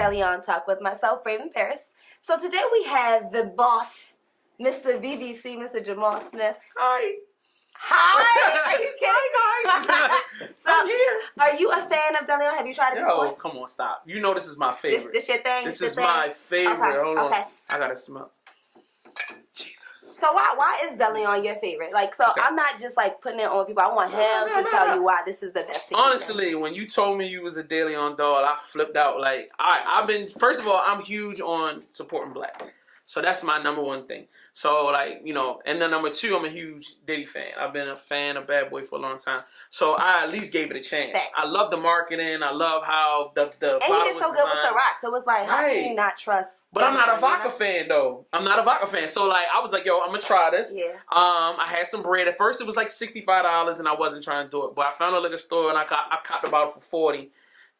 Deleon Talk with myself, Raven Paris. So today we have the boss, Mr. BBC, Mr. Jamal Smith. Hi. Hi! Are you kidding? Hi, guys. So, I'm here. are you a fan of Deleon? Have you tried it before? Yo, come on, stop. You know this is my favorite. This your thing? This your is thing? my favorite. Okay, Hold on. okay. I gotta smell. Jesus. So why is Deleon your favorite? Like, so Okay. I'm not just like putting it on people. I want him to tell you why this is the best thing. Honestly, when you told me you was a Deleon doll, I flipped out. Like, I've been, first of all, I'm huge on supporting black. So that's my number one thing. So, like, you know, and then number two, I'm a huge Diddy fan. I've been a fan of Bad Boy for a long time. So I at least gave it a chance. Thanks. I love the marketing. I love how the And he bottle did so was good with designed. Ciroc. So it was like, how Right. can you not trust? But I'm not a Deleon, vodka you know? fan, though. I'm not a vodka fan. So, like, I was like, yo, I'm going to try this. Yeah. I had some bread. At first, it was like $65, and I wasn't trying to do it. But I found a liquor store, and I caught the bottle for $40.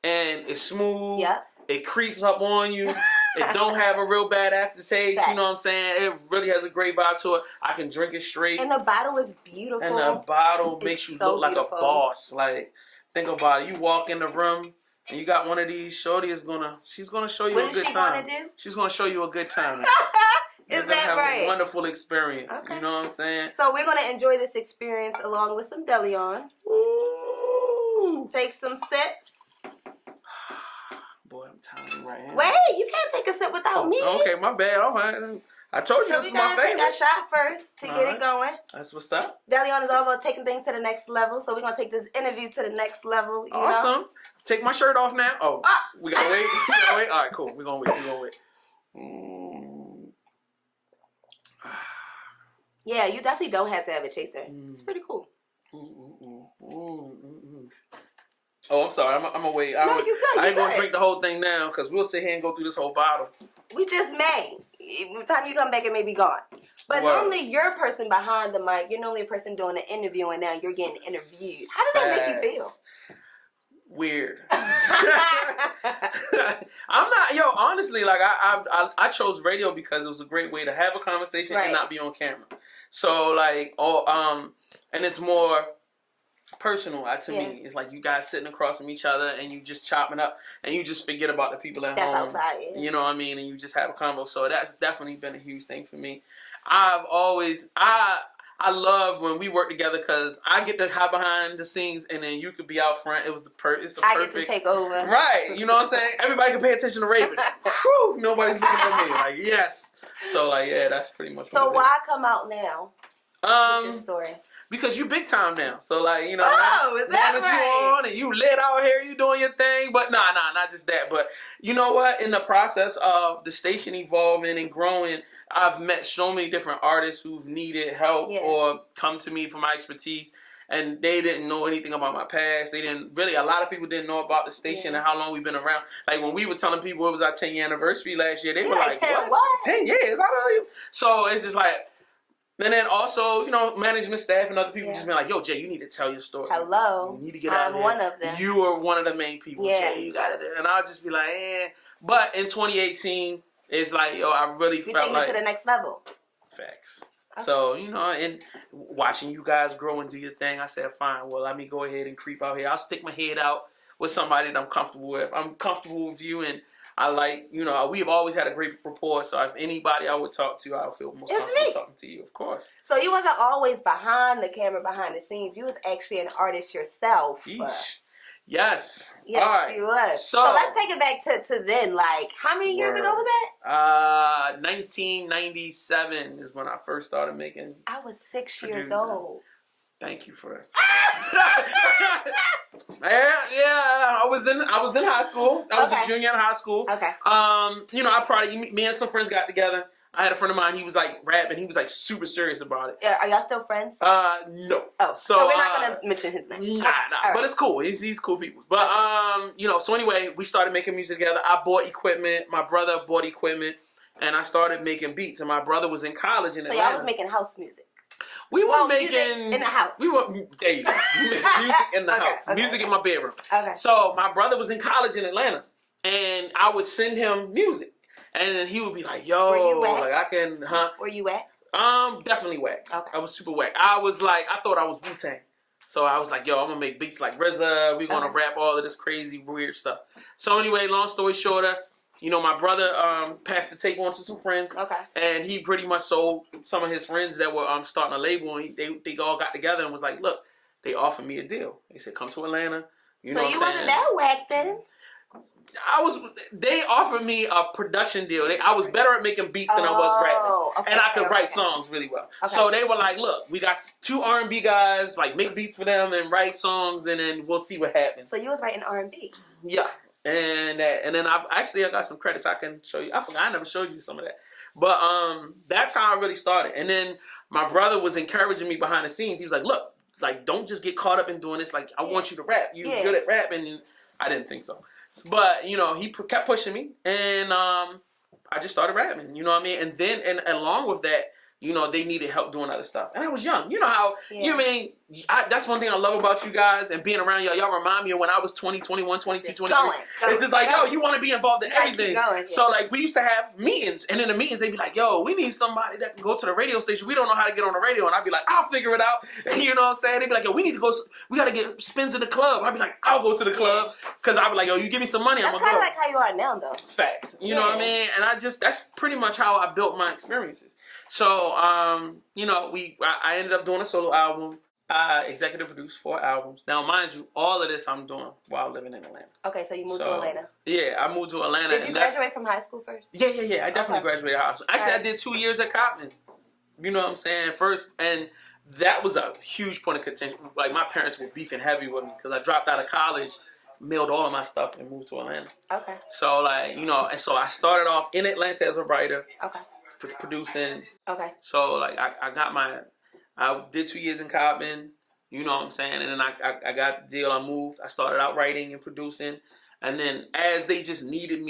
And it's smooth. Yep. It creeps up on you. It don't have a real bad aftertaste. Facts. You know what I'm saying? It really has a great vibe to it. I can drink it straight. And the bottle is beautiful. And the bottle It's makes you so look like beautiful. a boss. Like, think about it. You walk in the room, and you got one of these. Shorty is she's gonna show you What a is good she time. gonna do? She's gonna show you a good time. Is You're gonna that have right? a wonderful experience. Okay. You know what I'm saying? So we're gonna enjoy this experience along with some Deleon. Ooh. Take some sips. Boy, I'm telling you right now. Wait, you can't take a sip without me. Okay, my bad. All right. I told you So this we is my gotta take favorite. a shot first to All get right. it going. That's what's up. Deleon is all about taking things to the next level, so we're gonna take this interview to the next level. You know? Awesome. Take my shirt off now. Oh, Ah. we gotta wait. We gotta wait. All right, cool. We're gonna wait. We're gonna wait. Mm. Yeah, you definitely don't have to have a chaser. Mm. It's pretty cool. Oh, I'm sorry. I'm gonna wait. No, you good. I You ain't gonna good. drink the whole thing now because we'll sit here and go through this whole bottle. We just may. By the time you come back, it may be gone. But Word. normally you're a person behind the mic. You're normally a person doing the interview, and now you're getting interviewed. How does that make you feel? Facts. Weird. I'm not, yo, honestly, like I chose radio because it was a great way to have a conversation Right. and not be on camera. So like, and it's more personal to me. It's like you guys sitting across from each other and you just chopping up and you just forget about the people at That's home. outside. Yeah. You know what I mean? And you just have a convo. So that's definitely been a huge thing for me. I love when we work together because I get to hide behind the scenes and then you could be out front. It's the I perfect. get to take over. Right, you know what I'm saying? Everybody can pay attention to Raven. Whew, nobody's looking at me. Like, yes. So, like, yeah, that's pretty much So what why come out now? it What's is. your story? Because you big time now. So, like, you know, Oh, is that now that right? you on and you lit out here, you doing your thing. But nah, not just that. But you know what? In the process of the station evolving and growing, I've met so many different artists who've needed help Yeah. or come to me for my expertise. And they didn't know anything about my past. They didn't really, a lot of people didn't know about the station and how long we've been around. Like when we were telling people it was our 10-year anniversary last year, they were like, 10 what? what? 10 years? I don't even. So it's just like, and then also, you know, management staff and other people just been like, yo, Jay, you need to tell your story. Hello. You need to get out I'm here. one of them. You are one of the main people. Yeah. Jay, you got it. And I'll just be like, eh. But in 2018, it's like, yo, I really You felt taking like. it to the next level. Facts. Okay. So, you know, and watching you guys grow and do your thing, I said, fine, well, let me go ahead and creep out here. I'll stick my head out with somebody that I'm comfortable with. I'm comfortable with you, and I like, you know, we've always had a great rapport, so if anybody I would talk to, I would feel most It's comfortable me. talking to you, of course. So you wasn't always behind the camera, behind the scenes. You was actually an artist yourself. Yeesh. Yes. Yes, All right. you was. So let's take it back to then. Like, how many years ago was that? 1997 is when I first started making. I was 6 years Producing. old. Thank you for that. yeah. I was in high school. I was Okay. a junior in high school. Okay. You know, me and some friends got together. I had a friend of mine. He was like rapping. He was like super serious about it. Yeah, are y'all still friends? No. Oh, so we're not gonna mention his name. Nah. Okay, all But right. it's cool. He's cool people. But you know. So anyway, we started making music together. I bought equipment. My brother bought equipment, and I started making beats. And my brother was in college in So Atlanta. y'all was making house music. We were Well, making music in the house. We were there you go. Music in the Okay, house. okay. Music in my bedroom. Okay. So my brother was in college in Atlanta, and I would send him music, and then he would be like, "Yo, Were you whack? like I can, huh? Where you at? Definitely whack. Okay. I was super whack. I thought I was Wu-Tang. So I was like, yo, I'm gonna make beats like RZA. We're gonna Okay. rap all of this crazy weird stuff. So anyway, long story shorter, you know, my brother passed the tape on to some friends. Okay. And he pretty much sold some of his friends that were starting a label, and they all got together and was like, look, they offered me a deal. They said, come to Atlanta. You know so what you I'm wasn't saying? that whack then? They offered me a production deal. I was better at making beats than I was rapping. Okay, and I could okay, write okay. songs really well. Okay. So they were like, look, we got 2 R&B guys, like make beats for them and write songs, and then we'll see what happens. So you was writing R&B. Yeah. And then I got some credits I can show you. I forgot, I never showed you some of that. But that's how I really started. And then my brother was encouraging me behind the scenes. He was like, look, like, don't just get caught up in doing this. Like, I want you to rap. You're good at rapping. And I didn't think so. But, you know, he kept pushing me. And I just started rapping. You know what I mean? And then, and along with that, you know, they needed help doing other stuff. And I was young. You know how, you mean, that's one thing I love about you guys and being around y'all. Y'all remind me of when I was 20, 21, 22, 23. It's just like, yo, you want to be involved in everything. So, like, we used to have meetings. And in the meetings, they'd be like, yo, we need somebody that can go to the radio station. We don't know how to get on the radio. And I'd be like, I'll figure it out. You know what I'm saying? They'd be like, yo, we need to go. We got to get spins in the club. I'd be like, I'll go to the club. Because I'd be like, yo, you give me some money, I'm going to go. That's kind of like how you are now, though. Facts. You know what I mean? And that's pretty much how I built my experiences. So, you know, I ended up doing a solo album. I executive produced 4 albums. Now, mind you, all of this I'm doing while living in Atlanta. Okay, so you moved to Atlanta. Yeah, I moved to Atlanta. Did you graduate from high school first? Yeah. I definitely graduated high school. Actually, I did 2 years at Coppin. You know what I'm saying? First, and that was a huge point of contention. Like, my parents were beefing heavy with me because I dropped out of college, mailed all of my stuff, and moved to Atlanta. Okay. So, like, you know, and so I started off in Atlanta as a writer. Okay. Producing. Okay. So, like, I did 2 years in Coppin, you know what I'm saying? And then I got the deal, I moved. I started out writing and producing. And then as they just needed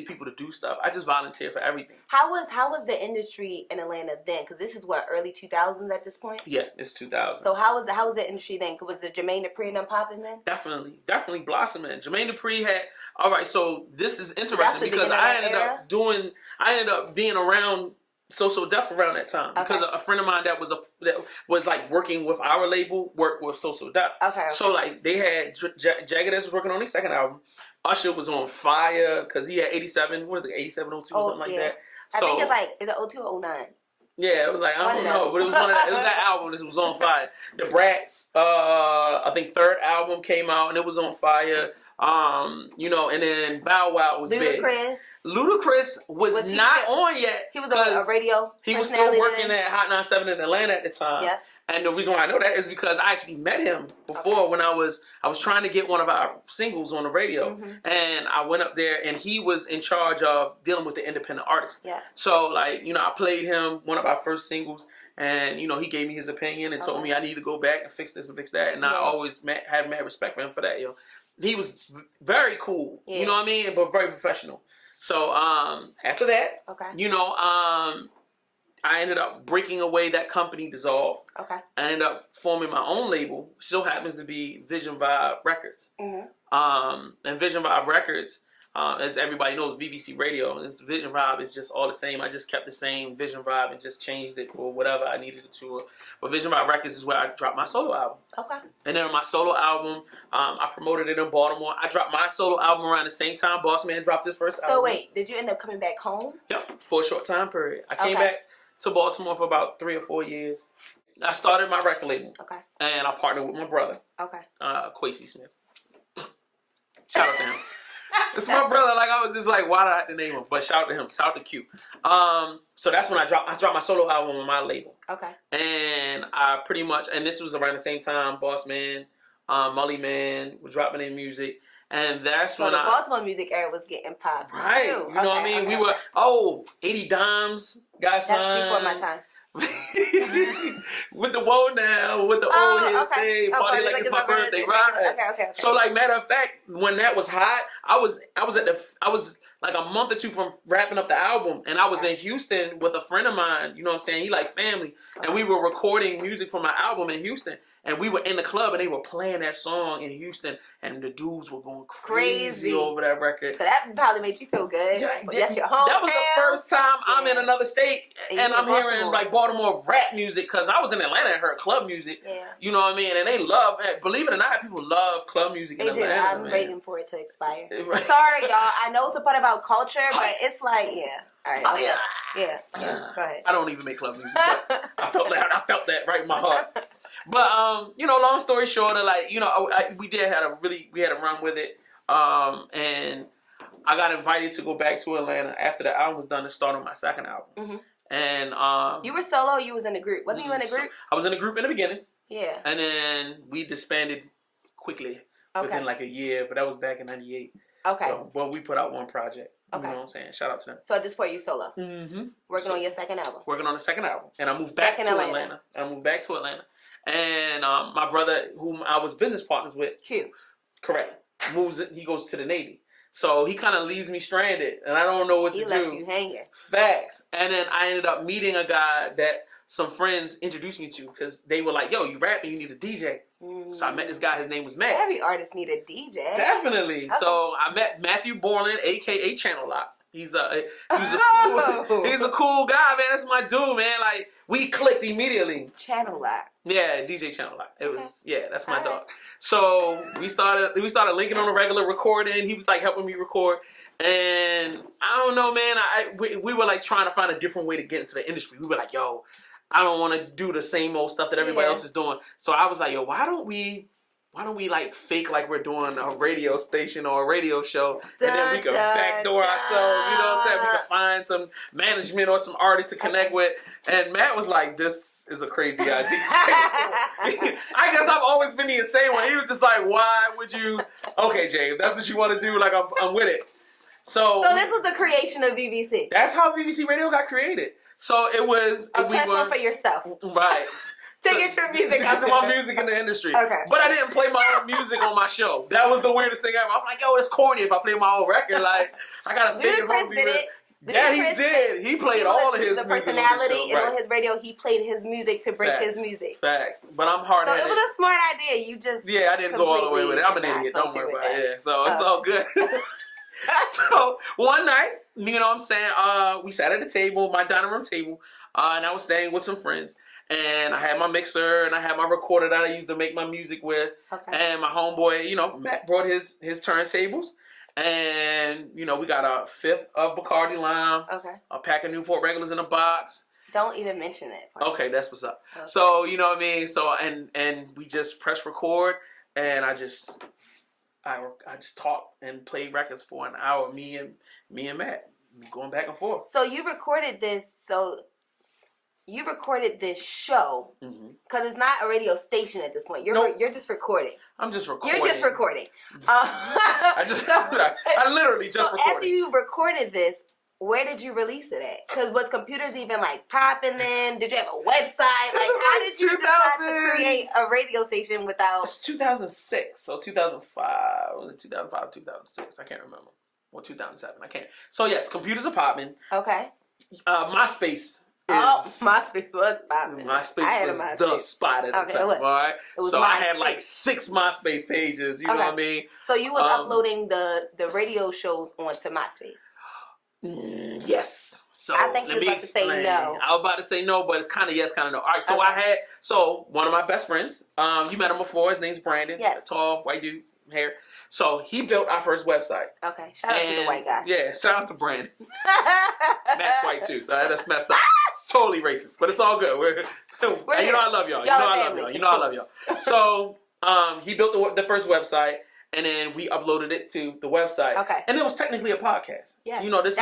people to do stuff, I just volunteered for everything. How was the industry in Atlanta then? Because this is what, early 2000s at this point? Yeah, it's 2000. So how was the industry then? Was it Jermaine Dupri and them popping then? Definitely blossoming. Jermaine Dupri had, all right, so this is interesting because I ended up being around So Def around that time because a friend of mine that was like working with our label worked with So Def. Okay. So like they had Jagged Edge was working on his second album. Usher was on fire because he had 87. What is it? 87, 02 or something like that. So, I think it's like is it 02 or 09? Yeah, it was like I don't know, but it was it was that album. This was on fire. The Bratz, I think 3rd album came out and it was on fire. You know, and then Bow Wow was big. Ludacris was not on yet. He was on a radio. He was still working at Hot 97 in Atlanta at the time. Yeah. And the reason why I know that is because I actually met him before when I was trying to get one of our singles on the radio. Mm-hmm. And I went up there and he was in charge of dealing with the independent artists. Yeah. So like, you know, I played him one of our first singles and, you know, he gave me his opinion and told me I need to go back and fix this and fix that. And I always had mad respect for him for that, yo. He was very cool, you know what I mean? But very professional. So after that, you know, I ended up breaking away. That company dissolved. Okay. I ended up forming my own label. Still happens to be Vision Vibe Records. Mm-hmm. And Vision Vibe Records, as everybody knows, VVC Radio. This Vision Vibe is just all the same. I just kept the same Vision Vibe and just changed it for whatever I needed it to. But Vision Vibe Records is where I dropped my solo album. Okay. And then on my solo album, I promoted it in Baltimore. I dropped my solo album around the same time Boss Man dropped his first album. So wait, did you end up coming back home? Yep, for a short time period. I came back to Baltimore for about 3 or 4 years. I started my record label. Okay. And I partnered with my brother. Okay. Quasi Smith. Shout out to him. It's my brother. Like I was just like, why did I have to name him? But shout out to him. Shout out to Q. So that's when I dropped my solo album on my label. Okay. And I pretty much, and this was around the same time, Boss Man, Mully Man was dropping in music. And that's when the Baltimore music era was getting popped. Right. Too. You know what I mean? We were, 80 Dimes got signed. That's before my time. With the whoa now, with the old head say, party like it's my birthday, right? Okay. So like matter of fact, when that was hot, I was like a month or 2 from wrapping up the album, and I was in Houston with a friend of mine, you know what I'm saying? He like family, and we were recording music for my album in Houston, and we were in the club, and they were playing that song in Houston, and the dudes were going crazy over that record. So that probably made you feel good. Yeah, that's your hometown. That was the first time I'm in another state, and I'm hearing like Baltimore rap music, because I was in Atlanta and heard club music, you know what I mean? And they love, believe it or not, people love club music in Atlanta. I'm waiting for it to expire. Sorry, y'all. I know it's a part about about culture, but it's like, yeah. All right. Okay. Yeah. Go ahead. I don't even make club music, but I felt that right in my heart. But you know, long story short, like, you know, we had a run with it, and I got invited to go back to Atlanta after the album was done to start on my second album. Mm-hmm. And you were solo. Or you was in a group. Wasn't you in a group? I was in a group in the beginning. Yeah. And then we disbanded quickly within like a year, but that was back in '98. Okay. So, but we put out one project. Okay. You know what I'm saying? Shout out to them. So at this point, you solo. Mm-hmm. Working on your second album. Working on the second album, and I moved back to Atlanta. And my brother, whom I was business partners with, Q. Correct. He goes to the Navy. So he kind of leaves me stranded, and I don't know what to do. He left you hanging. Facts. And then I ended up meeting a guy that some friends introduced me to because they were like, yo, you rapping, you need a DJ. So I met this guy, his name was Matt. Every artist need a DJ. Definitely. Okay. So I met Matthew Borland, a.k.a. Channel Lock. He's a cool guy, man. That's my dude, man. Like, we clicked immediately. Channel Lock. Yeah, DJ Channel Lock. It was, that's my dog. So we started linking on a regular recording. He was like helping me record. And I don't know, man. We were like trying to find a different way to get into the industry. We were like, yo, I don't want to do the same old stuff that everybody else is doing. So I was like, yo, why don't we like fake like we're doing a radio station or a radio show, and then we can backdoor ourselves, you know what I'm saying? We can find some management or some artists to connect with. And Matt was like, this is a crazy idea. I guess I've always been the insane one. He was just like, why would you? Okay, Jay, if that's what you want to do, like I'm with it. So this was the creation of BBC. That's how BBC Radio got created. So it was a platform for yourself. Right. To get your music to out get my music in the industry. Okay. But I didn't play my own music on my show. That was the weirdest thing ever. I'm like, yo, it's corny if I play my own record. Like, I gotta think it won't be real. Yeah, he did. He played all of his the music personality on the show. and on his radio, he played his music to break his music. Facts. But I'm hard-headed. So it was a smart idea. You just I didn't go all the way with it. I'm an idiot. Don't worry about it. Yeah, so it's all good. So one night, you know what I'm saying, we sat at the table, my dining room table, and I was staying with some friends. And I had my mixer and I had my recorder that I used to make my music with. Okay. And my homeboy, you know, Matt brought his turntables. And, you know, we got a fifth of Bacardi Lime. Okay. A pack of Newport regulars in a box. Don't even mention that part. Okay, that's what's up. Okay. So, you know what I mean? So, and we just press record. And I just talked and played records for an hour. Me and Matt going back and forth. So you recorded this, show because it's not a radio station at this point. You're just recording. I'm just recording. You're just recording. I literally just recorded. After you recorded this, where did you release it at? Because was computers even like popping then? Did you have a website? Like, how did you decide to create a radio station without? It's 2006, so 2005. Was it 2005, 2006? I can't remember. Or 2007. I can't. So yes, computers are popping. Okay. MySpace. MySpace was popping. MySpace was the spot at the time, all right? So I had like 6 MySpace pages, you know what I mean? So you was uploading the radio shows onto MySpace? Yes. So I think you were about to say no. I was about to say no, but it's kind of yes, kind of no. All right, so one of my best friends, you met him before, his name's Brandon. Yes. Tall, white dude, hair. So he built our first website. Okay, shout out to the white guy. Yeah, shout out to Brandon. Matt's white too, so that's messed up. It's totally racist, but it's all good. You know I love y'all. You know I love y'all. So he built the first website, and then we uploaded it to the website. Okay. And it was technically a podcast. Yes. You know, that's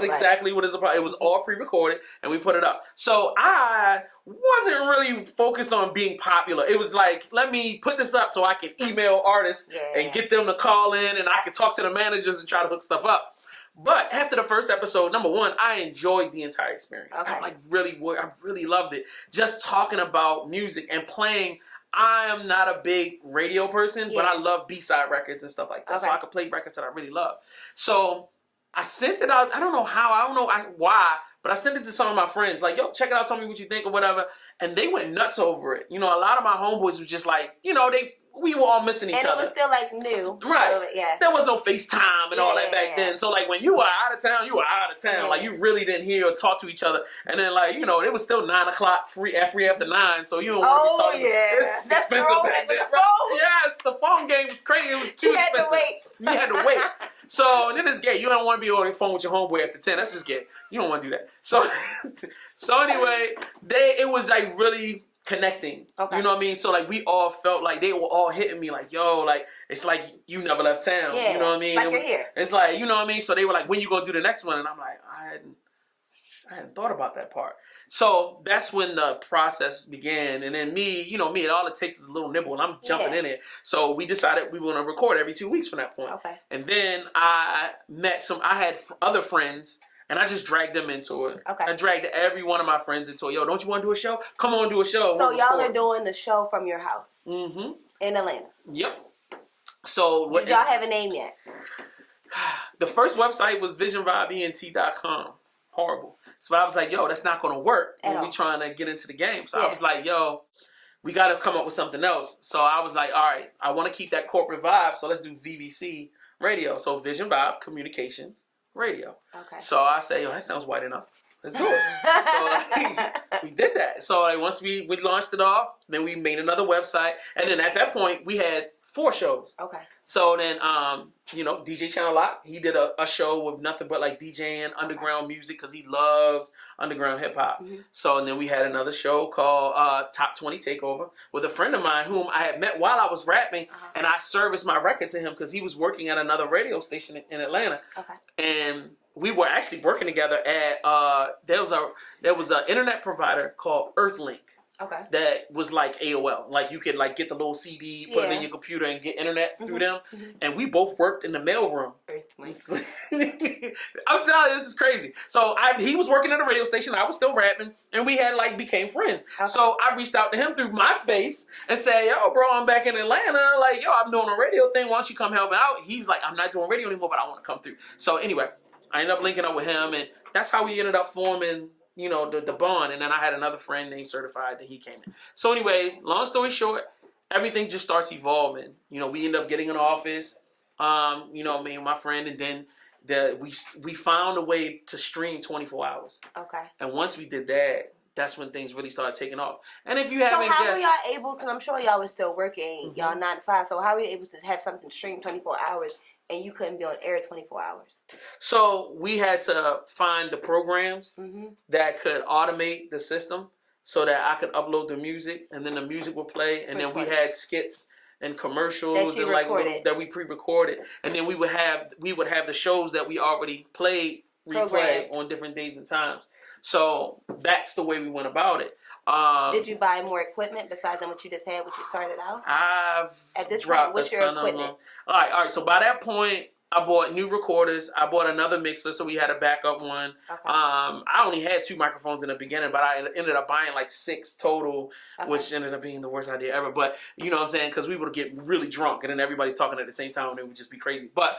exactly what it's about. It was all pre-recorded, and we put it up. So I wasn't really focused on being popular. It was like, let me put this up so I can email artists and get them to call in, and I can talk to the managers and try to hook stuff up. But after the first episode, number one, I enjoyed the entire experience. Okay. I really loved it. Just talking about music and playing. I am not a big radio person, but I love B-side records and stuff like that. Okay. So I could play records that I really love. So I sent it out. I don't know how. I don't know why. But I sent it to some of my friends. Like, yo, check it out. Tell me what you think or whatever. And they went nuts over it. You know, a lot of my homeboys was just like, you know, we were all missing each other. And it was still, like, new. Right. Yeah. There was no FaceTime and all that back then. So, like, when you were out of town, you were out of town. Yeah. Like, you really didn't hear or talk to each other. And then, like, you know, it was still 9 o'clock, free after 9. So, you don't want to be talking. It's expensive back then. Yes, the phone game was crazy. It was too expensive. You had to wait. You had to wait. So, and then it's gay. You don't want to be on the phone with your homeboy after 10. That's just gay. You don't want to do that. So, so anyway, it was like really connecting. Okay. You know what I mean? So like we all felt like they were all hitting me like, yo, like it's like you never left town. Yeah, you know what I mean? like you're here. It's like, you know what I mean? So they were like, when you gonna do the next one? And I'm like, I hadn't thought about that part. So that's when the process began. And then me, all it takes is a little nibble and I'm jumping in it. So we decided we were going to record every 2 weeks from that point. Okay. And then I had other friends and I just dragged them into it. Okay. I dragged every one of my friends into it. Yo, don't you want to do a show? Come on, do a show. So y'all are doing the show from your house. Mm-hmm. In Atlanta. Yep. So did y'all have a name yet? The first website was visionvibeent.com. Horrible. So I was like, yo, that's not going to work when we trying to get into the game. So I was like, yo, we got to come up with something else. So I was like, all right, I want to keep that corporate vibe. So let's do VVC radio. So Vision Vibe Communications Radio. Okay. So I say, yo, that sounds white enough. Let's do it. So we did that. So once we launched it off, then we made another website. And then at that point, we had 4 shows. Okay. So then, DJ Channel Lock, he did a show with nothing but like DJing underground music because he loves underground hip hop. Mm-hmm. So and then we had another show called Top 20 Takeover with a friend of mine whom I had met while I was rapping, and I serviced my record to him because he was working at another radio station in Atlanta. Okay. And we were actually working together at there was an internet provider called Earthlink. Okay. That was like AOL. Like you could like get the little CD, put it in your computer and get internet through them. Mm-hmm. And we both worked in the mailroom. I'm telling you, this is crazy. So he was working at a radio station. I was still rapping. And we had became friends. Okay. So I reached out to him through MySpace and said, yo, bro, I'm back in Atlanta. Like, yo, I'm doing a radio thing. Why don't you come help me out? He was like, I'm not doing radio anymore, but I want to come through. So anyway, I ended up linking up with him. And that's how we ended up forming the bond. And then I had another friend named Certified that he came in. So anyway, long story short, everything just starts evolving. We end up getting an office, me and my friend, and then we found a way to stream 24 hours. Okay. And once we did that, that's when things really started taking off. And if you haven't guessed... So how were y'all able, because I'm sure y'all were still working, y'all 9 to 5, so how were you able to have something stream 24 hours and you couldn't be on air 24 hours? So we had to find the programs that could automate the system so that I could upload the music and then the music would play. And then we had skits and commercials and that we pre-recorded. And then we would have the shows that we already played, replay on different days and times. So that's the way we went about it. Did you buy more equipment besides than what you just had, what you started out? At this point, what's your equipment? All right. So by that point, I bought new recorders. I bought another mixer, so we had a backup one. Okay. I only had 2 microphones in the beginning, but I ended up buying 6 total, which ended up being the worst idea ever. But you know what I'm saying? Because we would get really drunk, and then everybody's talking at the same time, and it would just be crazy. But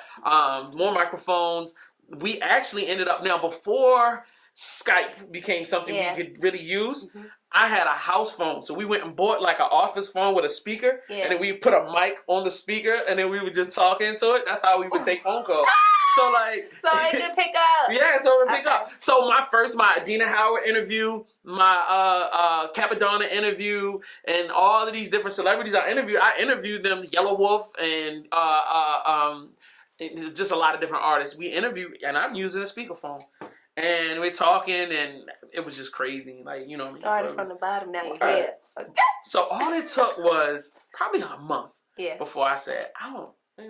more microphones. We actually ended up, now before Skype became something we could really use, I had a house phone. So we went and bought an office phone with a speaker, and then we put a mic on the speaker, and then we would just talk into it. That's how we would take phone calls. So so it could pick up. Yeah, so it would pick up. So my Dina Howard interview, my Capadonna interview, and all of these different celebrities I interviewed them, Yellow Wolf and just a lot of different artists. We interviewed, and I'm using a speakerphone. And we're talking, and it was just crazy. Started from the bottom, now you're here. Okay. So all it took was probably a month before I said,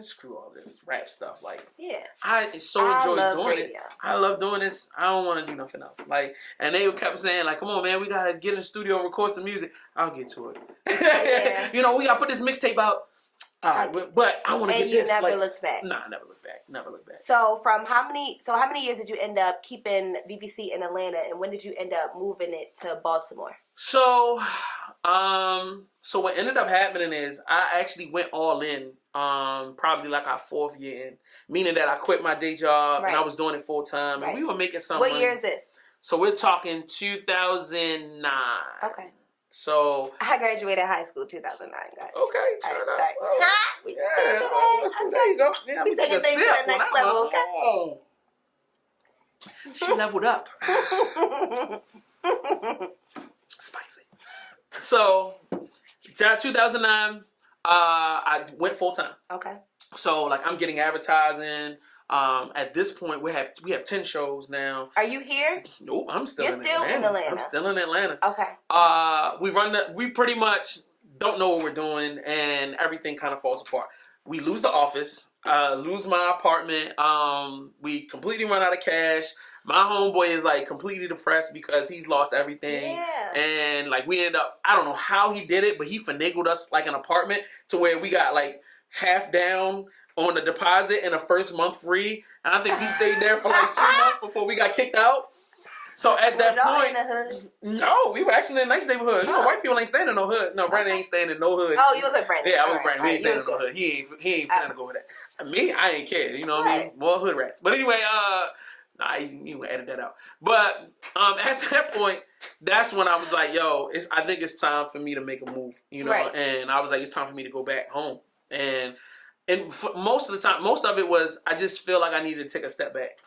screw all this rap stuff. I enjoy doing it. I love doing this. I don't want to do nothing else. And they kept saying, come on, man, we got to get in the studio and record some music. I'll get to it. Yeah. We got to put this mixtape out. But I want to get this. And you never looked back? Nah, I never looked back. Never looked back. So how many years did you end up keeping BBC in Atlanta, and when did you end up moving it to Baltimore? So what ended up happening is I actually went all in, probably our 4th year in, meaning that I quit my day job and I was doing it full time, and we were making some money. What year is this? So we're talking 2009. Okay. So I graduated high school 2009, guys. Okay, turn up. There you go. Yeah, we taking things to the next level, okay? She leveled up. Spicy. So, 2009, I went full time. Okay. So, I'm getting advertising. At this point, we have 10 shows now. Are you here? Nope, I'm still You're in still Atlanta. in Atlanta. I'm still in Atlanta. Okay. We pretty much don't know what we're doing, and everything kind of falls apart. We lose the office, lose my apartment. We completely run out of cash. My homeboy is like completely depressed because he's lost everything. Yeah. And like we ended up, I don't know how he did it, but he finagled us like an apartment to where we got like half down on the deposit and the first month free. And I think we stayed there for like 2 months before we got kicked out. So at that point, in the hood? no, we were actually in a nice neighborhood. You know, white people ain't staying in no hood. No, Brandon ain't staying in no hood. Oh, you was with Brandon. Yeah, I was Brandon. We ain't staying in no good. hood. He ain't finna go with that. Me, I ain't care. You know what I mean? More hood rats. But anyway, nah, you edit that out. But at that point, that's when I was like, yo, I think it's time for me to make a move. You know, and I was like, it's time for me to go back home. And for most of the time, most of it was I just feel like I needed to take a step back.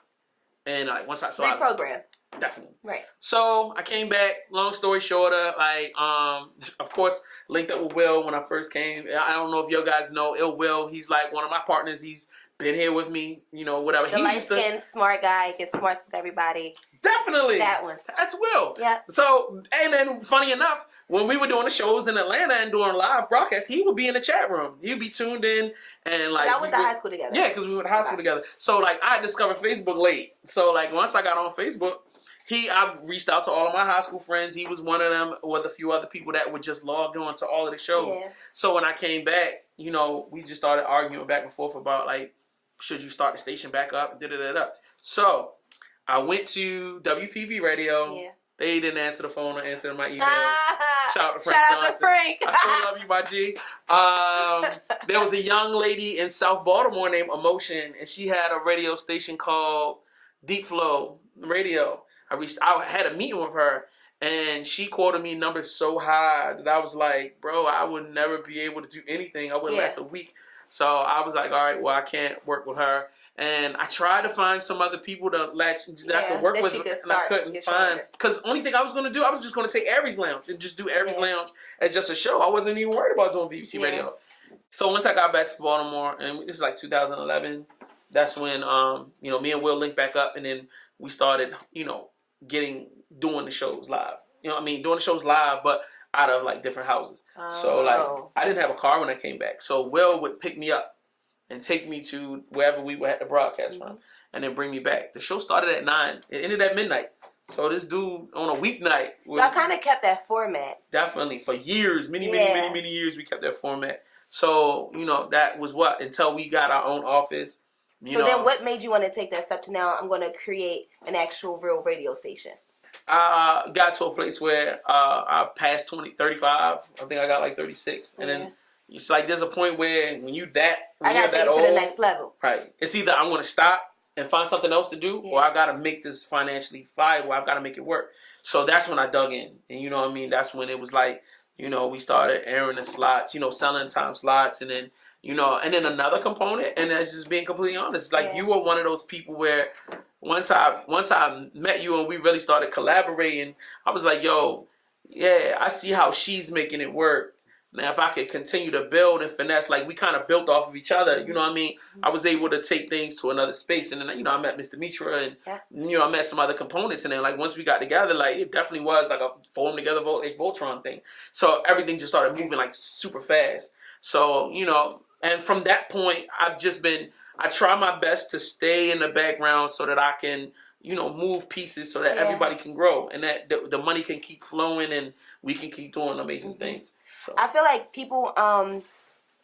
And like once I saw reprogram. Definitely. Right. So I came back. Long story shorter, like of course, linked up with Will when I first came. I don't know if you guys know Ill Will. He's like one of my partners. He's been here with me. You know, whatever. The light-skinned, smart guy, gets smarts with everybody. Definitely. That one. That's Will. Yeah. So and then funny enough, when we were doing the shows in Atlanta and doing live broadcasts, he would be in the chat room. He'd be tuned in and like. I went to high school together. Yeah, because we went to high school together. So like I discovered Facebook late. So like once I got on Facebook. I reached out to all of my high school friends. He was one of them with a few other people that would just log on to all of the shows. Yeah. So when I came back, you know, we just started arguing back and forth about like, should you start the station back up? Da-da-da-da. So I went to WPB Radio. Yeah. They didn't answer the phone or answer my emails. Shout out to Frank Shout Johnson. out to Frank. I still love you, my G. There was a young lady in South Baltimore named Emotion, and she had a radio station called Deep Flow Radio. I had a meeting with her, and she quoted me numbers so high that I was like, bro, I would never be able to do anything. I wouldn't last a week. So I was like, all right, well, I can't work with her. And I tried to find some other people that I could work with, and I couldn't find. Because the only thing I was going to do, I was just going to take Aries Lounge and just do Aries Lounge as just a show. I wasn't even worried about doing BBC Radio. So once I got back to Baltimore, and this is like 2011, that's when, you know, me and Will linked back up, and then we started, you know, doing the shows live. You know what I mean? Doing the shows live, but out of like different houses. So like I didn't have a car when I came back. So Will would pick me up and take me to wherever we had to broadcast from and then bring me back. The show started at 9. It ended at midnight. So this dude on a weeknight. Y'all kind of kept that format. Definitely. For years, many years we kept that format. So, you know, that was until we got our own office. Then what made you want to take that step to now I'm going to create an actual real radio station? I got to a place where I passed 35. I think I got like 36. And then it's like there's a point where when you I got to take it to the next level. Right. It's either I'm going to stop and find something else to do or I got to make this financially viable. I've got to make it work. So that's when I dug in. And you know what I mean? That's when it was like, you know, we started airing the slots, you know, selling time slots and then you know, and then another component, and that's just being completely honest. Like you were one of those people where once I met you and we really started collaborating, I was like, yo, yeah, I see how she's making it work. Now, if I could continue to build and finesse, like we kind of built off of each other, you know what I mean? I was able to take things to another space. And then, you know, I met Mr. Mitra and, you know, I met some other components. And then, like, once we got together, like, it definitely was like a form together, like Voltron thing. So everything just started moving like super fast. So, you know, and from that point, I try my best to stay in the background so that I can, you know, move pieces so that everybody can grow and that the money can keep flowing and we can keep doing amazing things. So. I feel like people,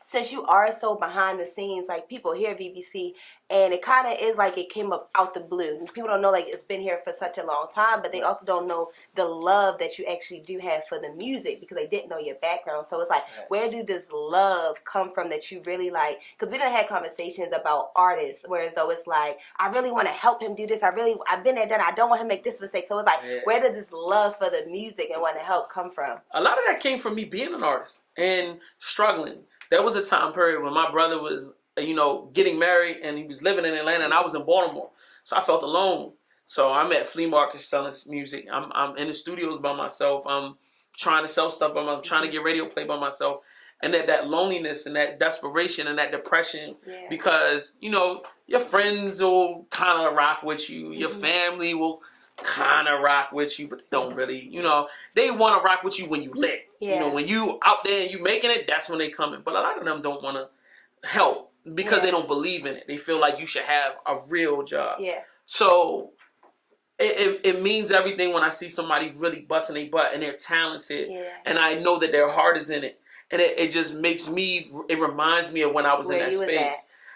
since you are so behind the scenes, like people hear BBC and it kind of is like it came up out the blue. People don't know like it's been here for such a long time, but they also don't know the love that you actually do have for the music because they didn't know your background. So it's like, where do this love come from that you really like? Because we done had conversations about artists, whereas though it's like, I really want to help him do this. I've been there, done. I don't want him to make this mistake. So it's like, where did this love for the music and want to help come from? A lot of that came from me being an artist and struggling. There was a time period when my brother was, you know, getting married and he was living in Atlanta and I was in Baltimore. So I felt alone. So I'm at flea markets selling music. I'm in the studios by myself. I'm trying to sell stuff. I'm trying to get radio play by myself. and that loneliness and that desperation and that depression, Yeah. because your friends will kind of rock with you, your family will kind of rock with you, but they don't really, they want to rock with you when you lit. Yeah. When you out there and you making it, that's when they coming. But a lot of them don't want to help because they don't believe in it. They feel like you should have a real job. Yeah. So it means everything when I see somebody really busting their butt and they're talented, and I know that their heart is in it, and it just makes me. It reminds me of when I was in that space.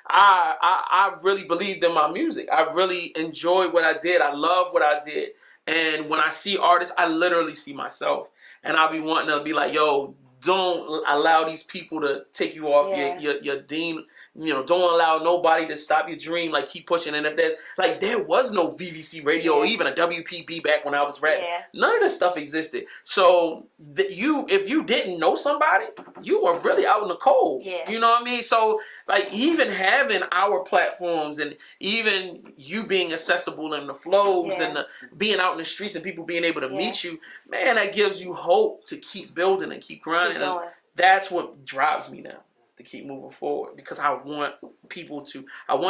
I really believed in my music. I really enjoyed what I did. I love what I did. And when I see artists, I literally see myself. And I'll be wanting to be like, yo, don't allow these people to take you off your dean. Don't allow nobody to stop your dream. Like, keep pushing. And if there was no VVC radio or even a WPB back when I was rapping. Yeah. None of this stuff existed. So if you didn't know somebody, you were really out in the cold. Yeah. You know what I mean? So like, even having our platforms and even you being accessible in the flows and being out in the streets and people being able to meet you, man, that gives you hope to keep building and keep grinding. And that's what drives me now to keep moving forward, because I want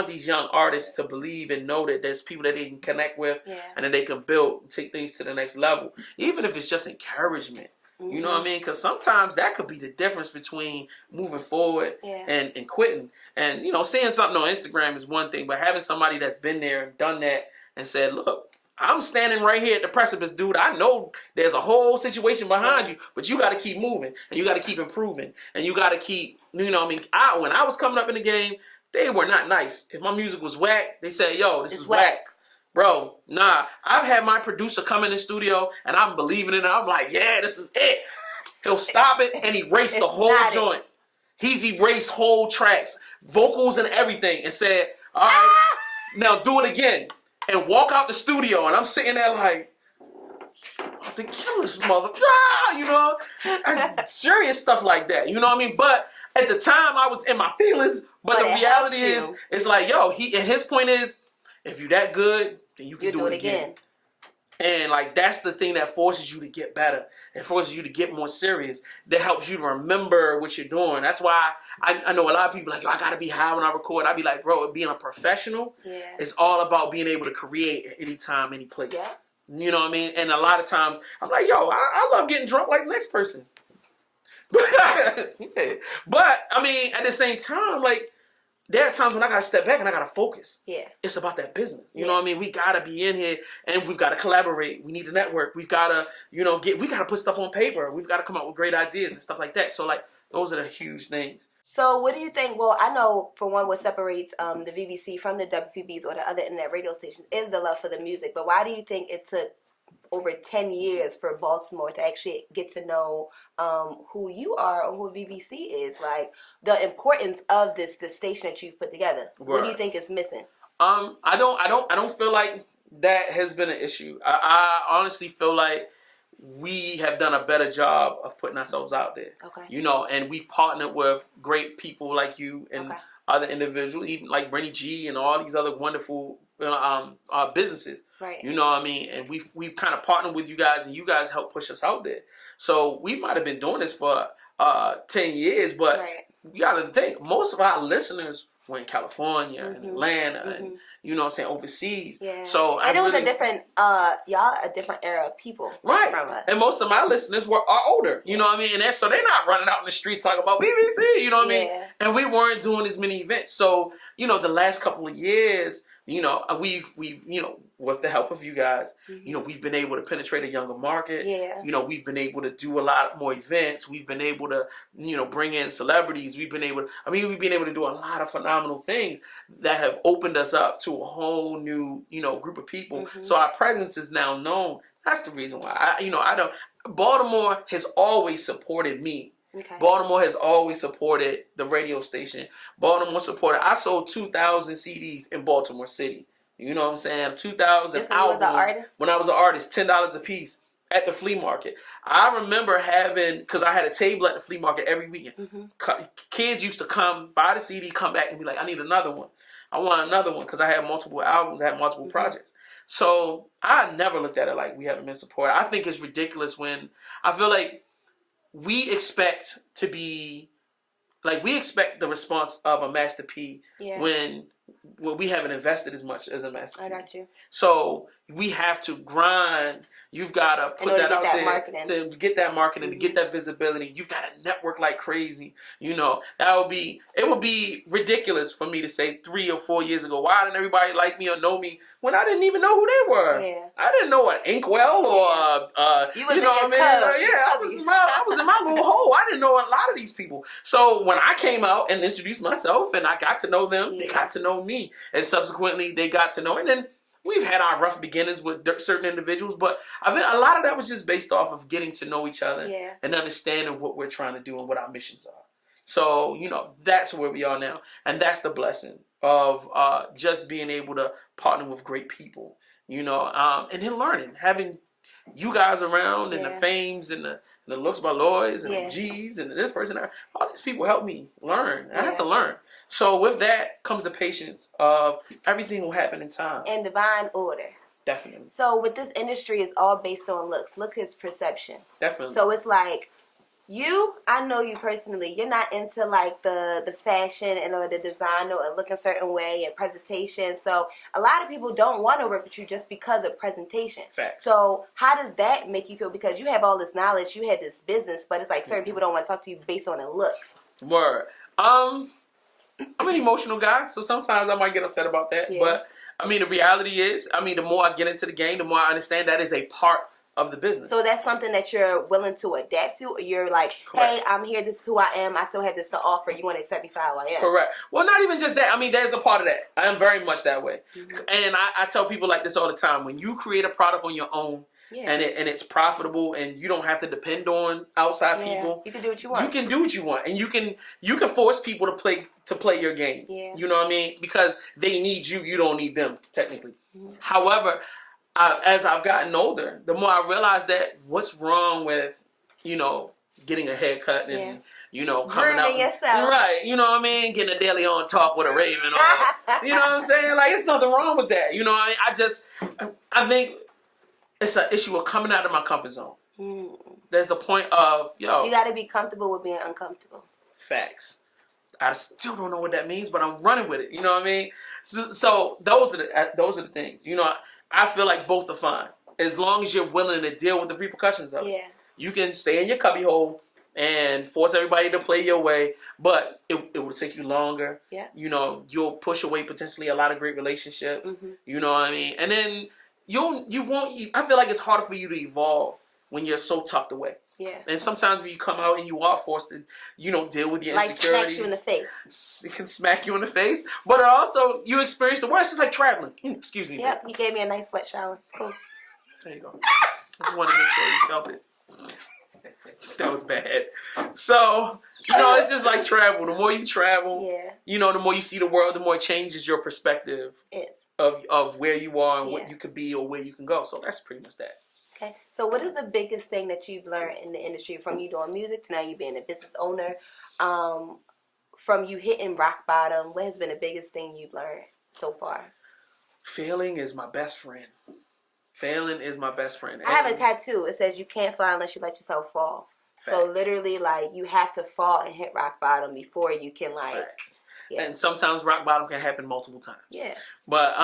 these young artists to believe and know that there's people that they can connect with and that they can build and take things to the next level, even if it's just encouragement. You know what I mean? Because sometimes that could be the difference between moving forward and quitting. And, seeing something on Instagram is one thing, but having somebody that's been there and done that and said, look, I'm standing right here at the precipice, dude. I know there's a whole situation behind you, but you got to keep moving and you got to keep improving and you got to keep, when I was coming up in the game, they were not nice. If my music was whack, they said, yo, this is whack. Bro, nah. I've had my producer come in the studio and I'm believing in it. I'm like, yeah, this is it. He'll stop it and erase the whole joint. He's erased whole tracks, vocals and everything, and said, all right, now do it again. And walk out the studio, and I'm sitting there like, about to kill this mother, serious stuff like that. You know what I mean? But at the time, I was in my feelings. But the reality is, it's like, yo, his point is, if you're that good, then you can do it again. And like, that's the thing that forces you to get better. It forces you to get more serious. That helps you to remember what you're doing. That's why I know a lot of people like, yo, I gotta be high when I record. I be like, bro, being a professional, it's all about being able to create at any time, any place. Yeah. You know what I mean? And a lot of times I'm like, yo, I love getting drunk like the next person. But I mean, at the same time, like, there are times when I gotta step back and I gotta focus. Yeah. It's about that business. You know what I mean? We gotta be in here and we've gotta collaborate. We need to network. We've gotta, we gotta put stuff on paper. We've gotta come up with great ideas and stuff like that. So like, those are the huge things. So what do you think? Well, I know for one, what separates the VVC from the WPBs or the other internet radio stations is the love for the music. But why do you think it took over 10 years for Baltimore to actually get to know who you are or who VVC is? Like, the importance of the station that you've put together. Right. What do you think is missing? I don't feel like that has been an issue. I honestly feel like we have done a better job of putting ourselves out there. Okay. And we've partnered with great people like you and other individuals, even like Rennie G and all these other wonderful businesses. Right. You know what I mean? And we've kind of partnered with you guys, and you guys help push us out there. So we might have been doing this for 10 years, but you got to think, most of our listeners were in California and Atlanta and, overseas. Yeah. So and it was a different, a different era of people. Right. From us. And most of my listeners are older, you know what I mean? And so they're not running out in the streets talking about BBC, you know what I mean? And we weren't doing as many events. So, the last couple of years, we've with the help of you guys, we've been able to penetrate a younger market. Yeah. We've been able to do a lot more events. We've been able to, bring in celebrities. We've been able to do a lot of phenomenal things that have opened us up to a whole new, group of people. So our presence is now known. That's the reason why Baltimore has always supported me. Okay. Baltimore has always supported the radio station. I sold 2,000 CDs in Baltimore City. You know what I'm saying? 2,000 albums. When I was an artist, $10 a piece at the flea market. I remember because I had a table at the flea market every weekend. Kids used to come, buy the CD, come back and be like, I need another one. I want another one, because I had multiple albums, I had multiple projects. So I never looked at it like we haven't been supported. I think it's ridiculous when I feel like we expect to be like we expect the response of a Master P Yeah. when we haven't invested as much as a Master P. I got you. So we have to grind. You've got to put that out there to get that marketing, to get that visibility. You've got to network like crazy. You know, it would be ridiculous for me to say 3 or 4 years ago, why didn't everybody like me or know me when I didn't even know who they were? Yeah. I didn't know what Inkwell or you know what I mean? I was in my little hole. I didn't know a lot of these people. So when I came out and introduced myself and I got to know them, they got to know me, and subsequently they got to know. And then we've had our rough beginnings with certain individuals, but I mean, a lot of that was just based off of getting to know each other and understanding what we're trying to do and what our missions are. So, you know, that's where we are now. And that's the blessing of just being able to partner with great people, you know, and then learning, having you guys around and the Fames and the Looks by Loys and the G's and this person, all these people help me learn. I have to learn. So with that comes the patience of everything will happen in time. And divine order. Definitely. So with this industry, it's all based on looks. Look is perception. Definitely. So it's like, I know you personally, you're not into like the fashion and or the design or look a certain way and presentation. So a lot of people don't want to work with you just because of presentation. Facts. So how does that make you feel? Because you have all this knowledge, you have this business, but it's like certain people don't want to talk to you based on a look. Word. I'm an emotional guy, so sometimes I might get upset about that. But I mean, the reality is, the more I get into the game, the more I understand that is a part of the business. So that's something that you're willing to adapt to, or you're like, hey, I'm here, this is who I am, I still have this to offer, you want to accept me for how I am. Correct. Well, not even just that. I mean, there's a part of that. I am very much that way. And I tell people like this all the time. When you create a product on your own, and it's profitable, and you don't have to depend on outside people, you can do what you want. You can do what you want, and you can force people to play your game. Yeah. You know what I mean? Because they need you. You don't need them, technically. However, as I've gotten older, the more I realize that what's wrong with, you know, getting a haircut and, you know, coming out. Yourself. Right. You know what I mean? Getting a daily on top with a raven. You know what I'm saying? Like, it's nothing wrong with that. You know, I think it's an issue of coming out of my comfort zone. There's the point of, you got to be comfortable with being uncomfortable. Facts. I still don't know what that means, but I'm running with it. You know what I mean? So those are the things. You know, I feel like both are fine as long as you're willing to deal with the repercussions of it. Yeah. You can stay in your cubbyhole and force everybody to play your way, but it will take you longer. Yeah. You know, you'll push away potentially a lot of great relationships. You know what I mean? And then I feel like it's harder for you to evolve when you're so tucked away. Yeah. And sometimes when you come out and you are forced to, you know, deal with your insecurities. Like smack you in the face. It can smack you in the face. But also, you experience the worst. It's like traveling. Excuse me. Yep, you gave me a nice wet shower. It's cool. There you go. I just wanted to make sure you felt it. That was bad. So, you know, it's just like travel. The more you travel, you know, the more you see the world, the more it changes your perspective of where you are and what you could be or where you can go. So that's pretty much that. Okay. So what is the biggest thing that you've learned in the industry, from you doing music to now you being a business owner, from you hitting rock bottom? What has been the biggest thing you've learned so far? Failing is my best friend. Failing is my best friend. I have a tattoo. It says you can't fly unless you let yourself fall. Facts. So literally, like, you have to fall and hit rock bottom before you can, like... Facts. Yeah. And sometimes rock bottom can happen multiple times. Yeah. But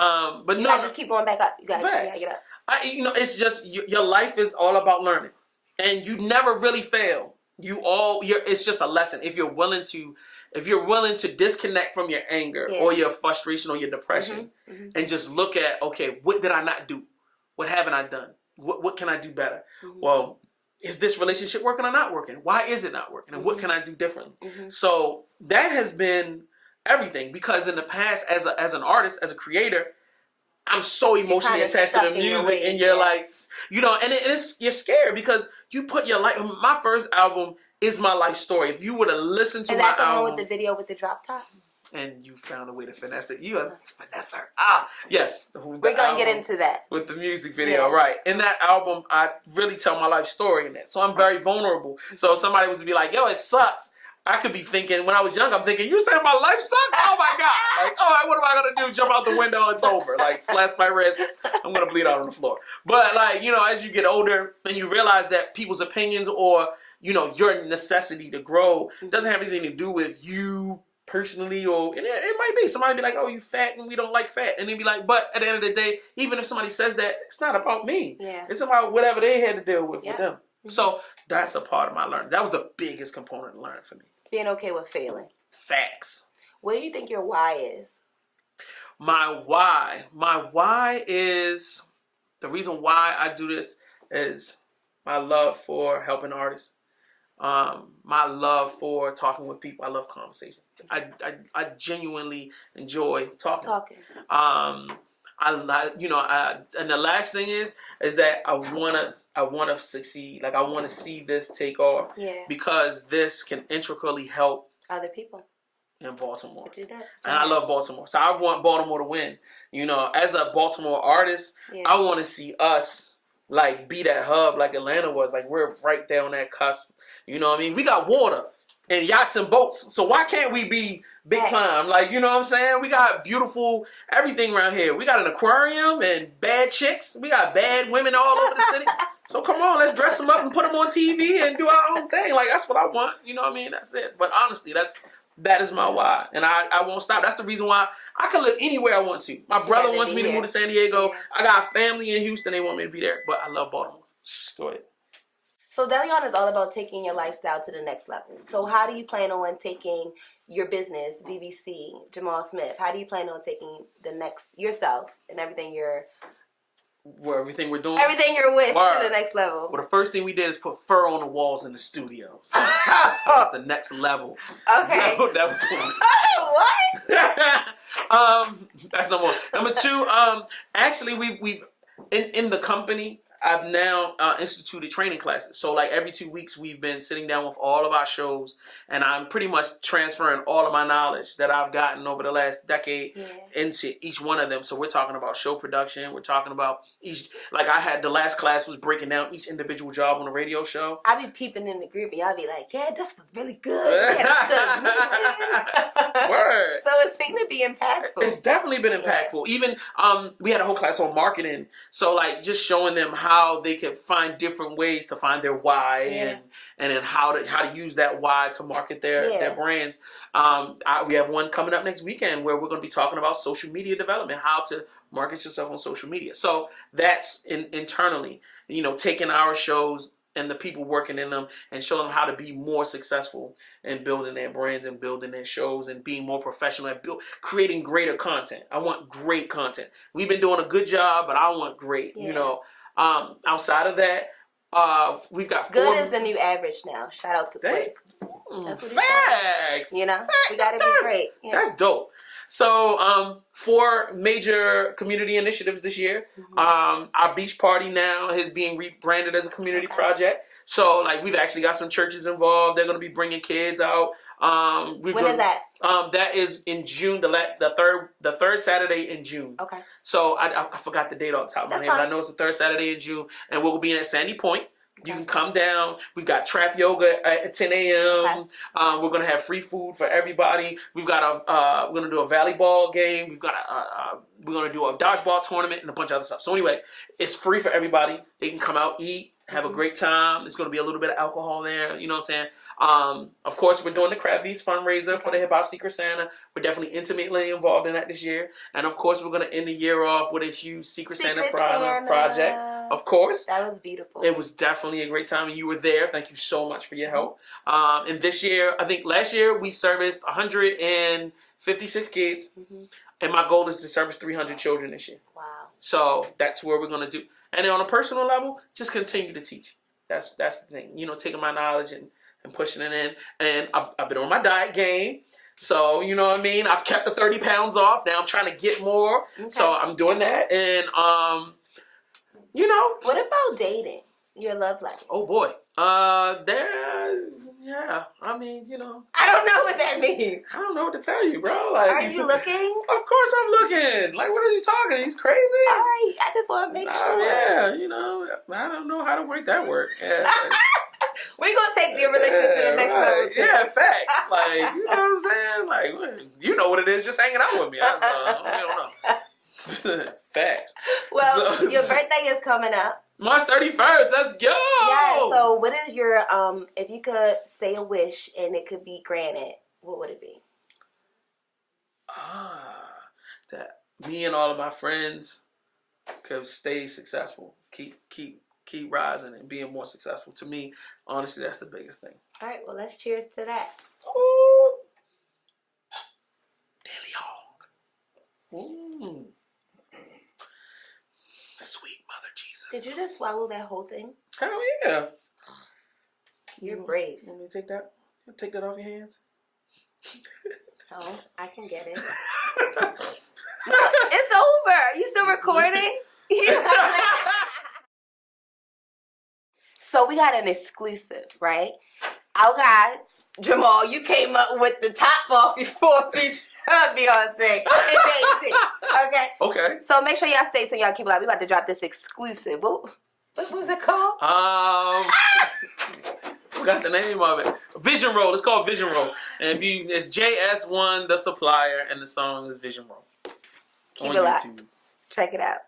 you gotta just keep going back up. You gotta get up. You know, it's just your life is all about learning, and you never really fail. It's just a lesson. If you're willing to disconnect from your anger or your frustration or your depression, and just look at, okay, what did I not do? What haven't I done? What can I do better? Well, is this relationship working or not working? Why is it not working? And what can I do differently? So that has been everything, because in the past, as an artist, as a creator, I'm so emotionally attached to the music, and you're like, you know, and you're scared because you put your life. My first album is my life story. If you would have listened to my album, the one with the video with the drop top, and you found a way to finesse it, you a finesser. Yes, we're gonna get into that with the music video, right? In that album, I really tell my life story in that, so I'm very vulnerable. So if somebody was to be like, "Yo, it sucks," I could be thinking, when I was young, I'm thinking, you saying my life sucks? Oh my God. Like, all right, what am I going to do? Jump out the window, it's over. Like, slash my wrist, I'm going to bleed out on the floor. But, like, you know, as you get older and you realize that people's opinions or your necessity to grow. It doesn't have anything to do with you personally, or it might be somebody be like, oh, you fat and we don't like fat, and they'd be like, but at the end of the day, even if somebody says that, it's not about me. Yeah. It's about whatever they had to deal with Yeah. them. So that's a part of my learning. That was the biggest component of learning for me. Being okay with failing. Facts. What do you think your why is? My why is, the reason why I do this is my love for helping artists. My love for talking with people. I love conversation. I genuinely enjoy talking. And the last thing is that I wanna succeed. Like, I wanna see this take off. Yeah. Because this can intricately help Other people. in Baltimore. Do that. And I love Baltimore. So I want Baltimore to win. As a Baltimore artist, I want to see us like be that hub like Atlanta was. Like, we're right there on that cusp. You know what I mean? We got water and yachts and boats. So why can't we be big time? Like, you know what I'm saying? We got beautiful everything around here. We got an aquarium and bad chicks. We got bad women all over the city. So come on, let's dress them up and put them on TV and do our own thing. Like, that's what I want. You know what I mean? That's it. But honestly, that is my why, and I won't stop. That's the reason why I can live anywhere I want to. My brother wants me to move to San Diego. I got family in Houston. They want me to be there, but I love Baltimore. Go ahead. So Deleon is all about taking your lifestyle to the next level. So how do you plan on taking your business, BBC, Jamal Smith? How do you plan on taking yourself and everything you're we're doing? Everything you're with to the next level. Well, the first thing we did is put fur on the walls in the studio. So that's the next level. Okay. That was one. What? That's number one. Number two, actually, we've in the company, I've now instituted training classes. So like every 2 weeks, we've been sitting down with all of our shows, and I'm pretty much transferring all of my knowledge that I've gotten over the last decade into each one of them. So we're talking about show production. We're talking about the last class was breaking down each individual job on a radio show. I be peeping in the group and y'all be like, yeah, this was really good. Yeah, good. Word. So it seemed to be impactful. It's definitely been impactful. Even we had a whole class on marketing. So like just showing them how they could find different ways to find their why and then how to use that why to market their brands. We have one coming up next weekend where we're going to be talking about social media development, how to market yourself on social media. So that's internally, taking our shows and the people working in them and show them how to be more successful in building their brands and building their shows and being more professional at creating greater content. I want great content. We've been doing a good job, but I want great, outside of that, we've got good is the new average now. Shout out to Quick. That's what Facts. We gotta be great. Yeah. That's dope. So 4 major community initiatives this year. Our beach party now is being rebranded as a community project. So like we've actually got some churches involved. They're going to be bringing kids out. When is that? That is in June, the third Saturday in June. Okay. So I forgot the date on top of my head, but I know it's the third Saturday in June, and we'll be in at Sandy Point. You can come down. We've got trap yoga at 10 a.m. Okay. We're gonna have free food for everybody. We've got we're gonna do a volleyball game. We're gonna do a dodgeball tournament and a bunch of other stuff. So anyway, it's free for everybody. They can come out, eat, have a great time. There's gonna be a little bit of alcohol there. You know what I'm saying? Of course, we're doing the Crab Feast fundraiser for the Hip Hop Secret Santa. We're definitely intimately involved in that this year. And of course, we're gonna end the year off with a huge Secret Santa project. Of course. That was beautiful. It was definitely a great time, and you were there. Thank you so much for your help. And this year, I think last year, we serviced 156 kids, and my goal is to service 300 children this year. Wow. So that's where we're going to do. And then on a personal level, just continue to teach. That's the thing. Taking my knowledge and pushing it in. And I've been on my diet game. So, you know what I mean? I've kept the 30 pounds off. Now I'm trying to get more. Okay. So I'm doing that. And, What about dating? Your love life? Oh, boy. I don't know what that means. I don't know what to tell you, bro. Like, are you looking? Of course I'm looking. Like, what are you talking? He's crazy? All right. I just want to make sure. Yeah, I don't know how to make that work. Yeah. We're going to take your relationship to the next level, too. Yeah, facts. Like, you know what I'm saying? Like, you know what it is just hanging out with me. I don't know. Facts. Well, your birthday is coming up. March 31st. Let's go. Yeah. So, what is your if you could say a wish and it could be granted, what would it be? That me and all of my friends could stay successful, keep rising and being more successful. To me, honestly, that's the biggest thing. All right. Well, let's cheers to that. Ooh. Daily Hog. Sweet Mother Jesus. Did you just swallow that whole thing? Hell yeah. You're brave. Want me to take that? Take that off your hands? No, I can get it. It's over. You still recording? So we got an exclusive, right? Our guy, Jamal, you came up with the top off before featuring Beyonce. Okay? Okay. So make sure y'all stay tuned. Y'all keep it live. We about to drop this exclusive. What was it called? Forgot the name of it. Vision Roll. It's called Vision Roll. And it's JS1, the supplier, and the song is Vision Roll. Keep it live. Check it out.